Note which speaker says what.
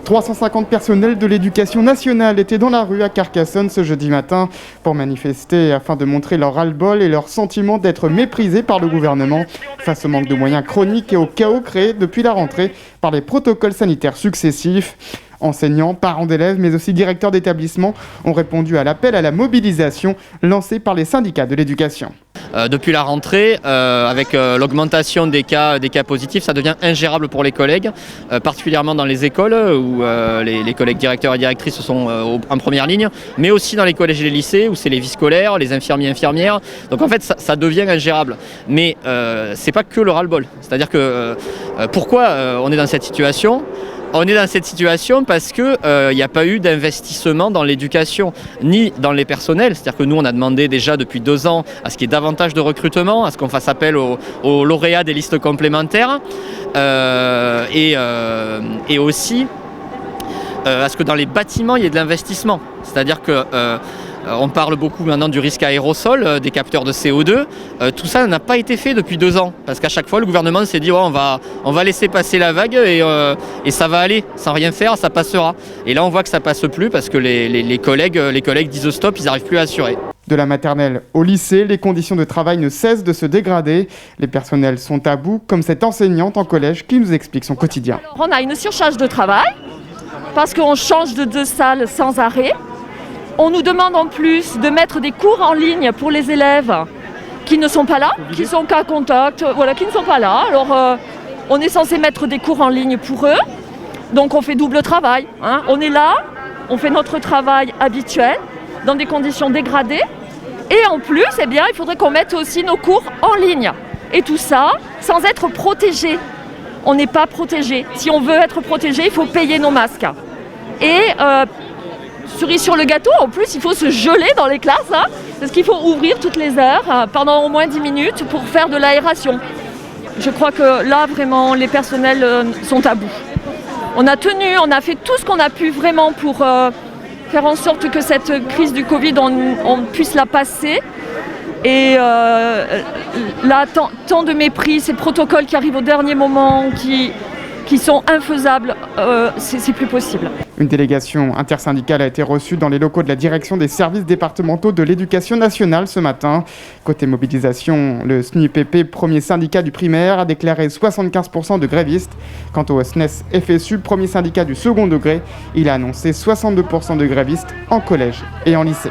Speaker 1: 350 personnels de l'éducation nationale étaient dans la rue à Carcassonne ce jeudi matin pour manifester afin de montrer leur ras-le-bol et leur sentiment d'être méprisés par le gouvernement face au manque de moyens chroniques et au chaos créé depuis la rentrée par les protocoles sanitaires successifs. Enseignants, parents d'élèves, mais aussi directeurs d'établissements ont répondu à l'appel à la mobilisation lancé par les syndicats de l'éducation.
Speaker 2: Depuis la rentrée, avec l'augmentation des cas positifs, ça devient ingérable pour les collègues, particulièrement dans les écoles où les collègues directeurs et directrices sont en première ligne, mais aussi dans les collèges et les lycées où c'est les vies scolaires, les infirmiers et infirmières. Donc en fait, ça devient ingérable. Mais c'est pas que le ras-le-bol. C'est-à-dire que pourquoi on est dans cette situation ? On est dans cette situation parce qu'il n'y a pas eu d'investissement dans l'éducation, ni dans les personnels. C'est-à-dire que nous, on a demandé déjà depuis 2 ans à ce qu'il y ait davantage de recrutement, à ce qu'on fasse appel aux lauréats des listes complémentaires, et aussi à ce que dans les bâtiments, il y ait de l'investissement. C'est-à-dire que on parle beaucoup maintenant du risque aérosol, des capteurs de CO2. Tout ça n'a pas été fait depuis 2 ans. Parce qu'à chaque fois, le gouvernement s'est dit on va laisser passer la vague et ça va aller. Sans rien faire, ça passera. Et là, on voit que ça passe plus parce que les collègues disent stop, ils n'arrivent plus à assurer.
Speaker 1: De la maternelle au lycée, les conditions de travail ne cessent de se dégrader. Les personnels sont à bout, comme cette enseignante en collège qui nous explique son quotidien.
Speaker 3: Alors, on a une surcharge de travail parce qu'on change de 2 salles sans arrêt. On nous demande en plus de mettre des cours en ligne pour les élèves qui ne sont pas là, qui sont cas contact, qui ne sont pas là. Alors on est censé mettre des cours en ligne pour eux, donc on fait double travail. On est là, on fait notre travail habituel dans des conditions dégradées et en plus, il faudrait qu'on mette aussi nos cours en ligne. Et tout ça sans être protégé. On n'est pas protégé. Si on veut être protégé, il faut payer nos masques. Et cerise sur le gâteau, en plus, il faut se geler dans les classes, parce qu'il faut ouvrir toutes les heures pendant au moins 10 minutes pour faire de l'aération. Je crois que là, vraiment, les personnels sont à bout. On a fait tout ce qu'on a pu vraiment pour faire en sorte que cette crise du Covid, on puisse la passer. Et là, tant de mépris, ces protocoles qui arrivent au dernier moment, qui sont infaisables, c'est plus possible.
Speaker 1: Une délégation intersyndicale a été reçue dans les locaux de la direction des services départementaux de l'éducation nationale ce matin. Côté mobilisation, le SNUIPP, premier syndicat du primaire, a déclaré 75% de grévistes. Quant au SNES FSU, premier syndicat du second degré, il a annoncé 62% de grévistes en collège et en lycée.